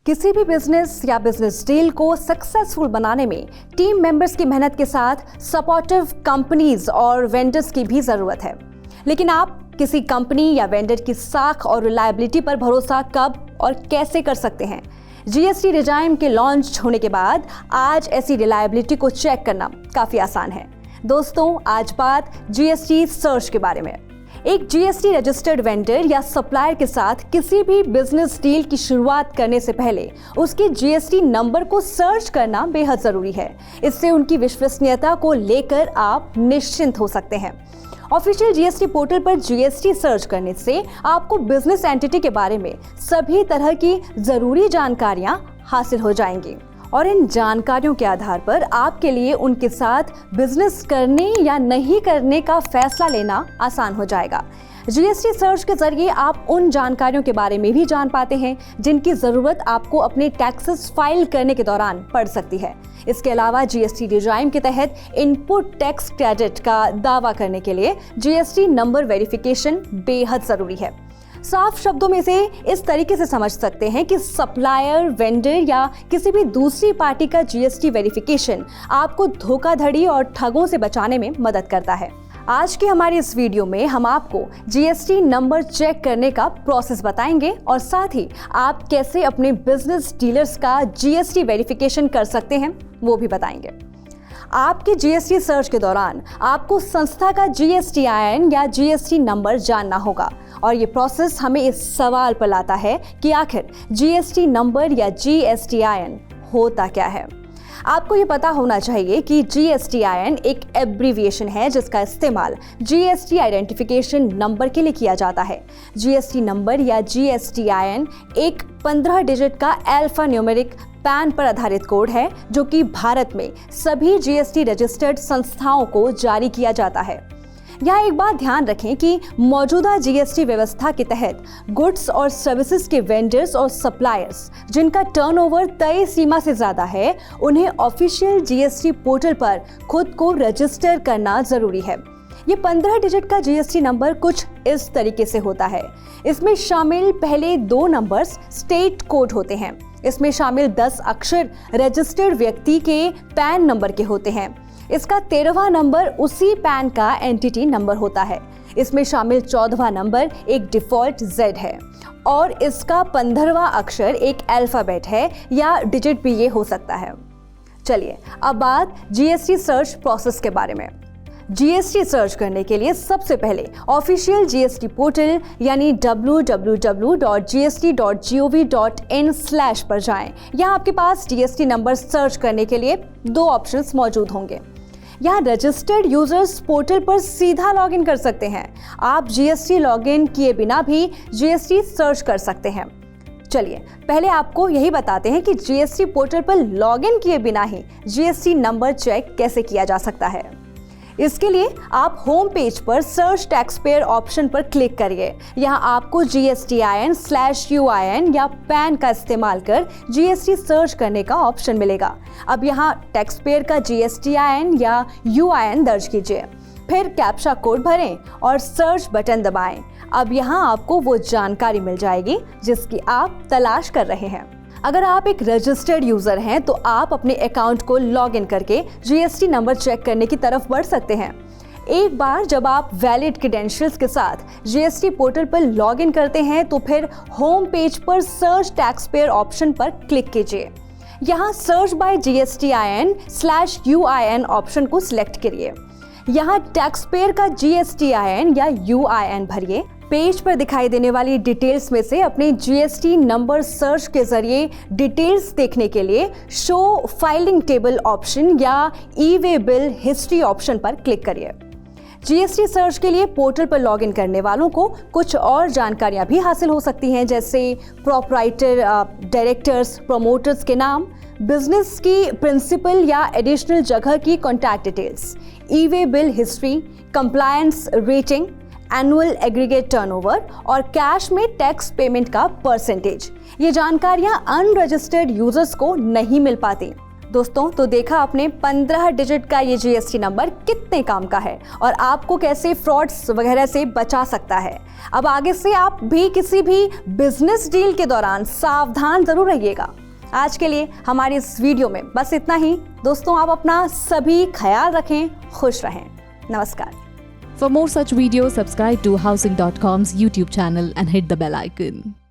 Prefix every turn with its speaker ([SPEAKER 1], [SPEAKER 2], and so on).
[SPEAKER 1] किसी भी बिजनेस या बिजनेस डील को सक्सेसफुल बनाने में टीम मेंबर्स की मेहनत के साथ सपोर्टिव कंपनीज और वेंडर्स की भी जरूरत है। लेकिन आप किसी कंपनी या वेंडर की साख और रिलायबिलिटी पर भरोसा कब और कैसे कर सकते हैं? जीएसटी रिजाइम के लॉन्च होने के बाद आज ऐसी रिलायबिलिटी को चेक करना काफी आसान है। दोस्तों, आज बात जीएसटी सर्च के बारे में। एक जीएसटी रजिस्टर्ड वेंडर या सप्लायर के साथ किसी भी बिजनेस डील की शुरुआत करने से पहले उसके जीएसटी नंबर को सर्च करना बेहद जरूरी है। इससे उनकी विश्वसनीयता को लेकर आप निश्चिंत हो सकते हैं। ऑफिशियल जीएसटी पोर्टल पर जीएसटी सर्च करने से आपको बिजनेस एंटिटी के बारे में सभी तरह की जरूरी जानकारियां हासिल हो जाएंगी और इन जानकारियों के आधार पर आपके लिए उनके साथ बिजनेस करने या नहीं करने का फैसला लेना आसान हो जाएगा। जीएसटी सर्च के जरिए आप उन जानकारियों के बारे में भी जान पाते हैं जिनकी जरूरत आपको अपने टैक्सेस फाइल करने के दौरान पड़ सकती है। इसके अलावा जीएसटी रिजाइम के तहत इनपुट टैक्स क्रेडिट का दावा करने के लिए जीएसटी नंबर वेरिफिकेशन बेहद जरूरी है। साफ शब्दों में इसे इस तरीके से समझ सकते हैं कि सप्लायर, वेंडर या किसी भी दूसरी पार्टी का जीएसटी वेरिफिकेशन आपको धोखाधड़ी और ठगों से बचाने में मदद करता है। आज की हमारी इस वीडियो में हम आपको जीएसटी नंबर चेक करने का प्रोसेस बताएंगे और साथ ही आप कैसे अपने बिजनेस डीलर्स का जीएसटी वेरिफिकेशन कर सकते हैं वो भी बताएंगे। आपके जीएसटी सर्च के दौरान आपको संस्था का जीएसटीआईएन या जीएसटी नंबर जानना होगा और ये प्रोसेस हमें इस सवाल पर लाता है कि आखिर जीएसटी नंबर या जीएसटीआईएन होता क्या है। आपको ये पता होना चाहिए कि जीएसटीआईएन एक एब्रीविएशन है जिसका इस्तेमाल जीएसटी आइडेंटिफिकेशन नंबर के लिए किया जाता है। जीएसटी नंबर या जीएसटीआईएन एक 15 डिजिट का अल्फा न्यूमेरिक पैन पर आधारित कोड है जो कि भारत में सभी जीएसटी रजिस्टर्ड संस्थाओं को जारी किया जाता है। यहाँ एक बात ध्यान रखें कि मौजूदा जीएसटी व्यवस्था के तहत गुड्स और सर्विसेज के वेंडर्स और सप्लायर्स जिनका टर्नओवर तय सीमा से ज्यादा है उन्हें ऑफिशियल जीएसटी पोर्टल पर खुद को रजिस्टर करना जरूरी है। ये 15 डिजिट का जीएसटी नंबर कुछ इस तरीके से होता है। इसमें शामिल पहले 2 नंबर्स स्टेट कोड होते हैं। इसमें शामिल 10 अक्षर रजिस्टर्ड व्यक्ति के पैन नंबर के होते हैं। इसका 13वां नंबर उसी पैन का एंटिटी नंबर होता है। इसमें शामिल 14वां नंबर एक डिफॉल्ट Z है और इसका 15वां अक्षर एक अल्फाबेट है या डिजिट भी ये हो सकता है। चलिए अब बात जीएसटी सर्च प्रोसेस के बारे में। जीएसटी सर्च करने के लिए सबसे पहले ऑफिशियल जीएसटी पोर्टल यानी www.gst.gov.in/ पर जाएं। यहाँ आपके पास जीएसटी नंबर सर्च करने के लिए 2 ऑप्शंस मौजूद होंगे। यहाँ रजिस्टर्ड यूजर्स पोर्टल पर सीधा लॉगिन कर सकते हैं। आप जीएसटी लॉगिन किए बिना भी जीएसटी सर्च कर सकते हैं। चलिए पहले आपको यही बताते हैं कि जीएसटी पोर्टल पर लॉगिन किए बिना ही जीएसटी नंबर चेक कैसे किया जा सकता है। इसके लिए आप होम पेज पर सर्च टैक्स पेयर ऑप्शन पर क्लिक करिए। यहाँ आपको GSTIN/UIN या पैन का इस्तेमाल कर जीएसटी सर्च करने का ऑप्शन मिलेगा। अब यहाँ टैक्स पेयर का GSTIN या UIN दर्ज कीजिए, फिर कैप्चा कोड भरें और सर्च बटन दबाएं। अब यहाँ आपको वो जानकारी मिल जाएगी जिसकी आप तलाश कर रहे हैं। अगर आप एक रजिस्टर्ड यूजर हैं तो आप अपने अकाउंट को लॉगिन करके जीएसटी नंबर चेक करने की तरफ बढ़ सकते हैं। एक बार जब आप वैलिड क्रेडेंशियल्स के साथ जीएसटी पोर्टल पर लॉगिन करते हैं तो फिर होम पेज पर सर्च टैक्स पेयर ऑप्शन पर क्लिक कीजिए। यहाँ सर्च बाय GSTIN/UIN ऑप्शन को सिलेक्ट करिए। यहाँ टैक्स पेयर का GSTIN या UIN भरिए। पेज पर दिखाई देने वाली डिटेल्स में से अपने जीएसटी नंबर सर्च के जरिए डिटेल्स देखने के लिए शो फाइलिंग टेबल ऑप्शन या ई-वे बिल हिस्ट्री ऑप्शन पर क्लिक करिए। जीएसटी सर्च के लिए पोर्टल पर लॉगिन करने वालों को कुछ और जानकारियां भी हासिल हो सकती हैं, जैसे प्रोप्राइटर, डायरेक्टर्स, प्रोमोटर्स के नाम, बिजनेस की प्रिंसिपल या एडिशनल जगह की contact details, e-way bill history, compliance rating, annual aggregate turnover और कैश में टैक्स पेमेंट का परसेंटेज। ये जानकारियां अनरजिस्टर्ड यूजर्स को नहीं मिल पाती। दोस्तों, तो देखा आपने 15 डिजिट का ये जीएसटी नंबर कितने काम का है और आपको कैसे फ्रॉड्स वगैरह से बचा सकता है। अब आगे से आप भी किसी भी बिजनेस डील के दौरान सावधान जरूर रहिएगा। आज के लिए हमारी इस वीडियो में बस इतना ही। दोस्तों, आप अपना सभी ख्याल रखें, खुश रहें। नमस्कार।
[SPEAKER 2] For more such videos, subscribe to Housing.com's YouTube channel and hit the bell icon.